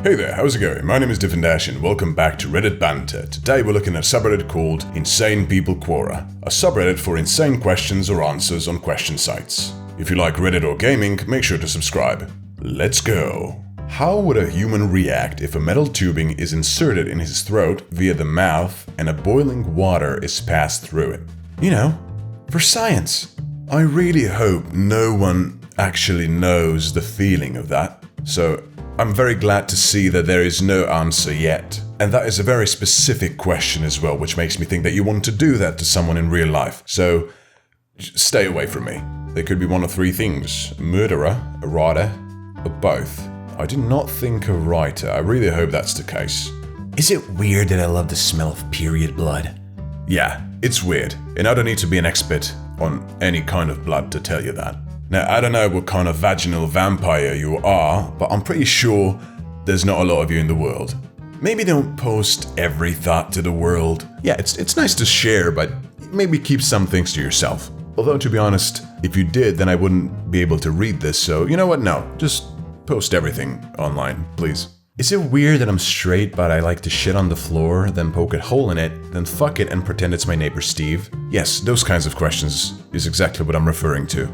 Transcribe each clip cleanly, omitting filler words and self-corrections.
Hey there, how's it going? My name is DiffinDash and welcome back to Reddit Banter. Today we're looking at a subreddit called InsanePeopleQuora, a subreddit for insane questions or answers on question sites. If you like Reddit or gaming, make sure to subscribe. Let's go! How would a human react if a metal tubing is inserted in his throat via the mouth and a boiling water is passed through it? You know, for science. I really hope no one actually knows the feeling of that. So I'm very glad to see that there is no answer yet. And that is a very specific question as well, which makes me think that you want to do that to someone in real life. So stay away from me. There could be one of three things: a murderer, a writer, or both. I did not think a writer. I really hope that's the case. Is it weird that I love the smell of period blood? Yeah, it's weird. And I don't need to be an expert on any kind of blood to tell you that. Now, I don't know what kind of vaginal vampire you are, but I'm pretty sure there's not a lot of you in the world. Maybe don't post every thought to the world. Yeah, it's nice to share, but maybe keep some things to yourself. Although, to be honest, if you did, then I wouldn't be able to read this, so you know what? No, just post everything online, please. Is it weird that I'm straight, but I like to shit on the floor, then poke a hole in it, then fuck it and pretend it's my neighbor Steve? Yes, those kinds of questions is exactly what I'm referring to.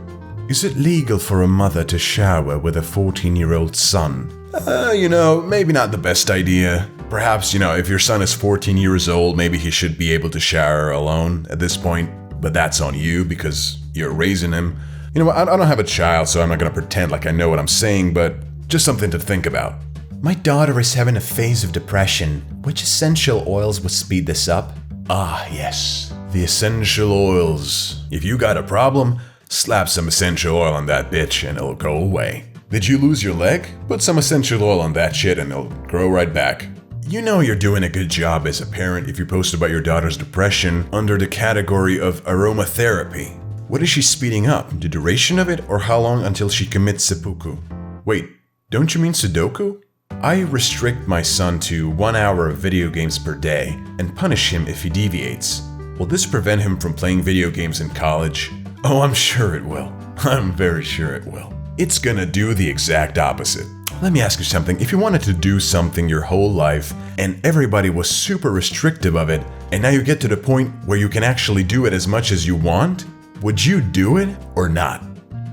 Is it legal for a mother to shower with a 14-year-old son? Maybe not the best idea. Perhaps, if your son is 14 years old, maybe he should be able to shower alone at this point. But that's on you because you're raising him. You know what, I don't have a child, so I'm not gonna pretend like I know what I'm saying, but just something to think about. My daughter is having a phase of depression. Which essential oils would speed this up? Ah, yes. The essential oils. If you got a problem, slap some essential oil on that bitch and it'll go away. Did you lose your leg? Put some essential oil on that shit and it'll grow right back. You know you're doing a good job as a parent if you post about your daughter's depression under the category of aromatherapy. What is she speeding up? The duration of it or how long until she commits seppuku? Wait, don't you mean Sudoku? I restrict my son to 1 hour of video games per day and punish him if he deviates. Will this prevent him from playing video games in college? Oh, I'm sure it will. I'm very sure it will. It's gonna do the exact opposite. Let me ask you something. If you wanted to do something your whole life and everybody was super restrictive of it, and now you get to the point where you can actually do it as much as you want, would you do it or not?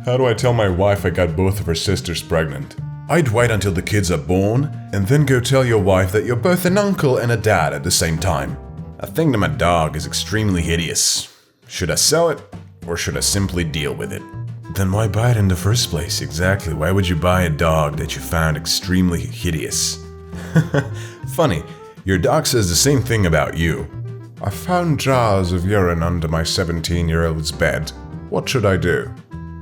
How do I tell my wife I got both of her sisters pregnant? I'd wait until the kids are born and then go tell your wife that you're both an uncle and a dad at the same time. I think that my dog is extremely hideous. Should I sell it? Or should I simply deal with it? Then why buy it in the first place? Exactly, why would you buy a dog that you found extremely hideous? Funny, your dog says the same thing about you. I found jars of urine under my 17-year-old's bed. What should I do?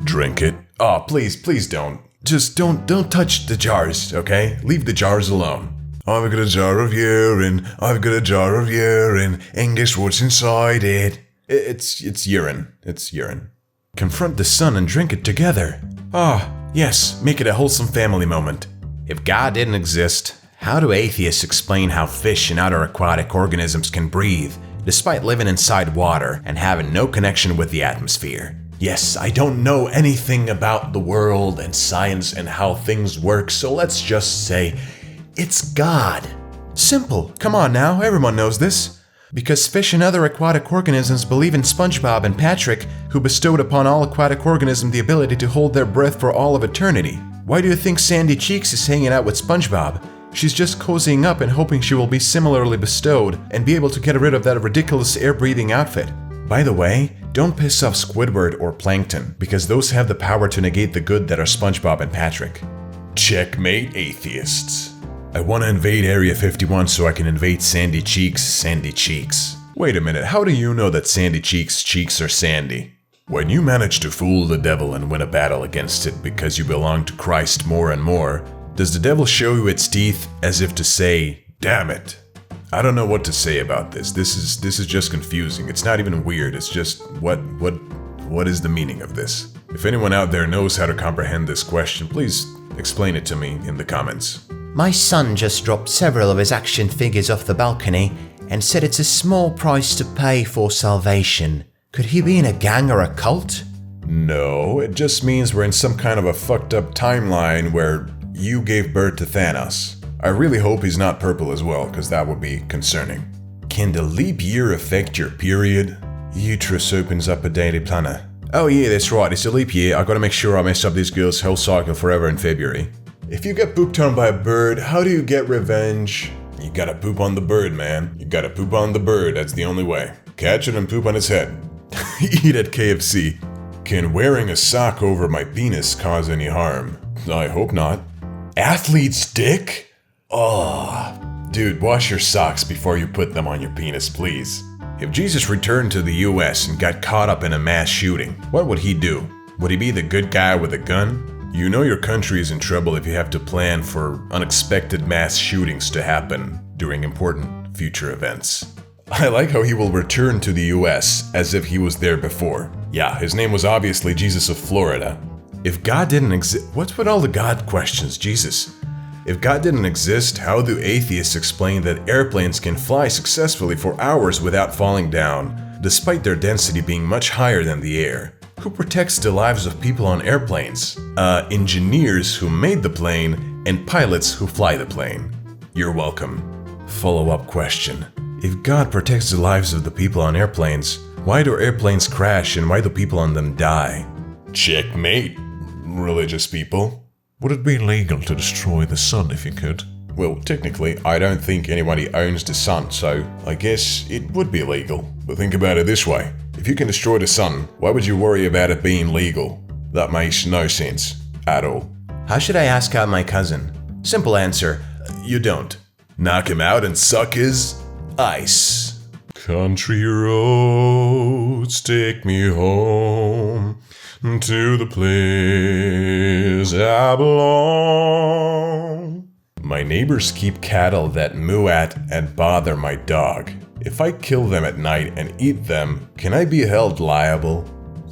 Drink it. Oh, please don't. Just don't touch the jars, okay? Leave the jars alone. I've got a jar of urine, and guess what's inside it? It's urine. It's urine. Confront the sun and drink it together. Ah, yes, make it a wholesome family moment. If God didn't exist, how do atheists explain how fish and other aquatic organisms can breathe, despite living inside water and having no connection with the atmosphere? Yes, I don't know anything about the world and science and how things work, so let's just say it's God. Simple. Come on now, everyone knows this. Because fish and other aquatic organisms believe in SpongeBob and Patrick, who bestowed upon all aquatic organisms the ability to hold their breath for all of eternity. Why do you think Sandy Cheeks is hanging out with SpongeBob? She's just cozying up and hoping she will be similarly bestowed and be able to get rid of that ridiculous air-breathing outfit. By the way, don't piss off Squidward or Plankton, because those have the power to negate the good that are SpongeBob and Patrick. Checkmate, atheists. I want to invade Area 51 so I can invade Sandy Cheeks. Wait a minute, how do you know that Sandy Cheeks' cheeks are sandy? When you manage to fool the devil and win a battle against it because you belong to Christ more and more, does the devil show you its teeth as if to say, damn it? I don't know what to say about this. This is just confusing. It's not even weird, it's just what is the meaning of this? If anyone out there knows how to comprehend this question, please explain it to me in the comments. My son just dropped several of his action figures off the balcony and said it's a small price to pay for salvation. Could he be in a gang or a cult? No, it just means we're in some kind of a fucked up timeline where you gave birth to Thanos. I really hope he's not purple as well, because that would be concerning. Can the leap year affect your period? Uterus opens up a daily planner. Oh yeah, that's right, it's a leap year. I gotta make sure I mess up this girl's whole cycle forever in February. If you get pooped on by a bird, how do you get revenge? You gotta poop on the bird, man. You gotta poop on the bird, that's the only way. Catch it and poop on its head. Eat at KFC. Can wearing a sock over my penis cause any harm? I hope not. Athlete's dick? Oh, dude, wash your socks before you put them on your penis, please. If Jesus returned to the US and got caught up in a mass shooting, what would he do? Would he be the good guy with a gun? You know your country is in trouble if you have to plan for unexpected mass shootings to happen during important future events. I like how he will return to the US as if he was there before. Yeah, his name was obviously Jesus of Florida. If God didn't exist, what's with all the God questions, Jesus? If God didn't exist, how do atheists explain that airplanes can fly successfully for hours without falling down, despite their density being much higher than the air? Who protects the lives of people on airplanes? Engineers who made the plane and pilots who fly the plane. You're welcome. Follow-up question. If God protects the lives of the people on airplanes, why do airplanes crash and why do people on them die? Checkmate, religious people. Would it be legal to destroy the sun if you could? Well, technically, I don't think anybody owns the sun, so I guess it would be legal. But think about it this way. If you can destroy the sun, why would you worry about it being legal? That makes no sense at all. How should I ask out my cousin? Simple answer, you don't. Knock him out and suck his ice. Country roads take me home to the place I belong. My neighbors keep cattle that moo at and bother my dog. If I kill them at night and eat them, can I be held liable?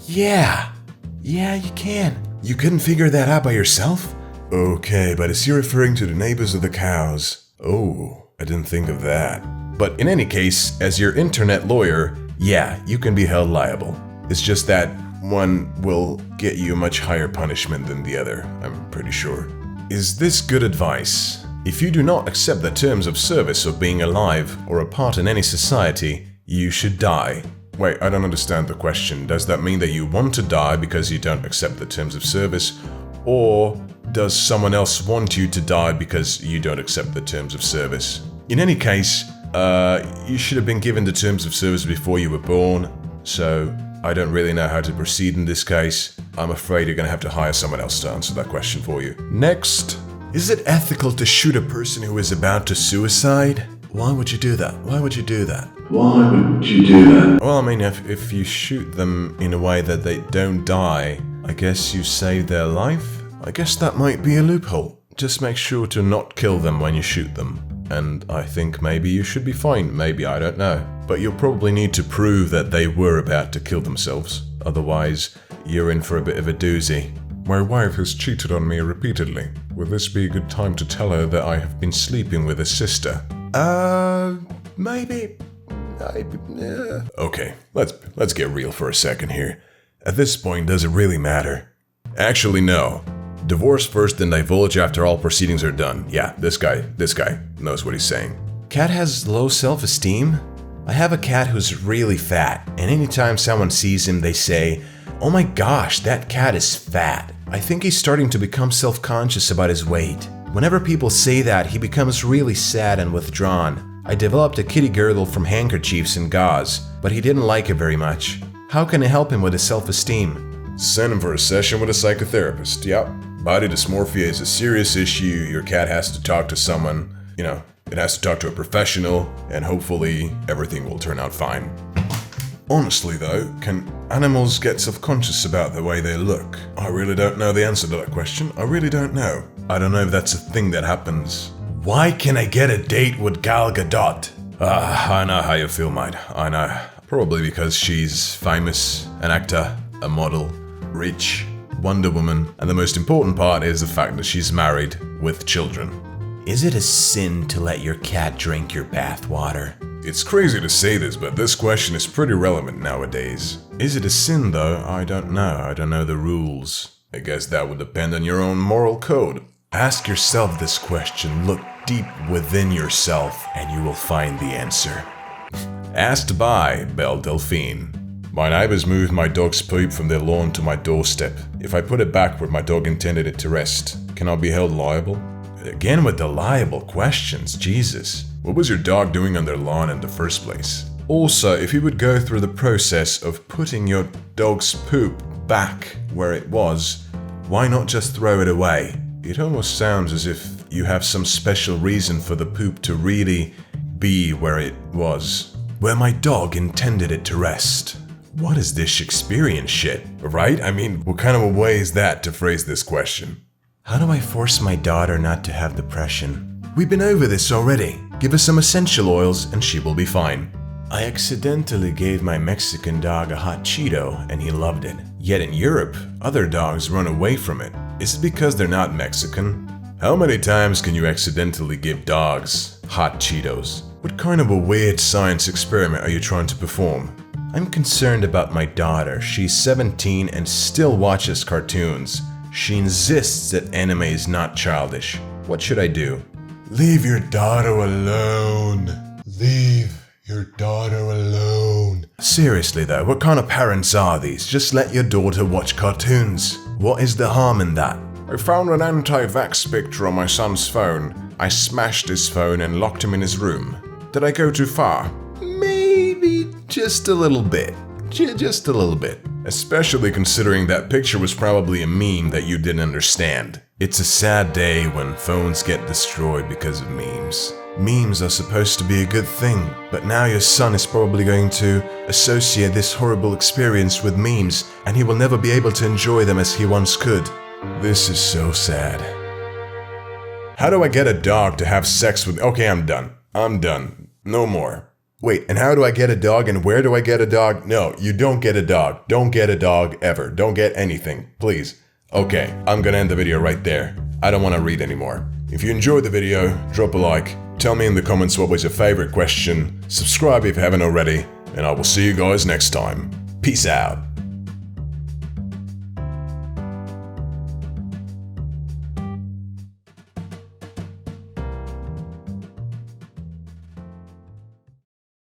Yeah, you can. You couldn't figure that out by yourself? Okay, but is he referring to the neighbors of the cows? Oh, I didn't think of that. But in any case, as your internet lawyer, yeah, you can be held liable. It's just that one will get you a much higher punishment than the other, I'm pretty sure. Is this good advice? If you do not accept the terms of service of being alive or a part in any society, you should die. Wait, I don't understand the question. Does that mean that you want to die because you don't accept the terms of service? Or does someone else want you to die because you don't accept the terms of service? In any case, you should have been given the terms of service before you were born, so I don't really know how to proceed in this case. I'm afraid you're gonna have to hire someone else to answer that question for you. Next. Is it ethical to shoot a person who is about to suicide? Why would you do that? Why would you do that? Why would you do that? Well, I mean, if you shoot them in a way that they don't die, I guess you save their life? I guess that might be a loophole. Just make sure to not kill them when you shoot them. And I think maybe you should be fine, maybe, I don't know. But you'll probably need to prove that they were about to kill themselves. Otherwise, you're in for a bit of a doozy. My wife has cheated on me repeatedly. Will this be a good time to tell her that I have been sleeping with her sister? Maybe. Okay, let's get real for a second here. At this point, does it really matter? Actually, no. Divorce first, then divulge after all proceedings are done. Yeah, this guy knows what he's saying. Cat has low self-esteem? I have a cat who's really fat, and anytime someone sees him, they say, "Oh my gosh, that cat is fat." I think he's starting to become self-conscious about his weight. Whenever people say that, he becomes really sad and withdrawn. I developed a kitty girdle from handkerchiefs and gauze, but he didn't like it very much. How can I help him with his self-esteem? Send him for a session with a psychotherapist. Yep. Body dysmorphia is a serious issue. Your cat has to talk to someone. It has to talk to a professional, and hopefully everything will turn out fine. Honestly though, can animals get self-conscious about the way they look? I really don't know the answer to that question. I really don't know. I don't know if that's a thing that happens. Why can I get a date with Gal Gadot? I know how you feel, mate. I know. Probably because she's famous, an actor, a model, rich, Wonder Woman, and the most important part is the fact that she's married with children. Is it a sin to let your cat drink your bathwater? It's crazy to say this, but this question is pretty relevant nowadays. Is it a sin though? I don't know. I don't know the rules. I guess that would depend on your own moral code. Ask yourself this question, look deep within yourself, and you will find the answer. Asked by Belle Delphine. My neighbors moved my dog's poop from their lawn to my doorstep. If I put it back where my dog intended it to rest, can I be held liable? Again with the liable questions, Jesus. What was your dog doing on their lawn in the first place? Also, if you would go through the process of putting your dog's poop back where it was, why not just throw it away? It almost sounds as if you have some special reason for the poop to really be where it was, where my dog intended it to rest. What is this Shakespearean shit, right? I mean, what kind of a way is that to phrase this question? How do I force my daughter not to have depression? We've been over this already. Give her some essential oils and she will be fine. I accidentally gave my Mexican dog a hot Cheeto and he loved it. Yet in Europe, other dogs run away from it. Is it because they're not Mexican? How many times can you accidentally give dogs hot Cheetos? What kind of a weird science experiment are you trying to perform? I'm concerned about my daughter. She's 17 and still watches cartoons. She insists that anime is not childish. What should I do? Leave your daughter alone. Leave your daughter alone. Seriously though, what kind of parents are these? Just let your daughter watch cartoons. What is the harm in that? I found an anti-vax picture on my son's phone. I smashed his phone and locked him in his room. Did I go too far? Maybe just a little bit. Just a little bit. Especially considering that picture was probably a meme that you didn't understand. It's a sad day when phones get destroyed because of memes. Memes are supposed to be a good thing, but now your son is probably going to associate this horrible experience with memes, and he will never be able to enjoy them as he once could. This is so sad. How do I get a dog to have sex with... Okay, I'm done. No more. Wait, and how do I get a dog and where do I get a dog? No, you don't get a dog. Don't get a dog ever. Don't get anything, please. Okay, I'm gonna end the video right there. I don't want to read anymore. If you enjoyed the video, drop a like. Tell me in the comments what was your favorite question. Subscribe if you haven't already. And I will see you guys next time. Peace out.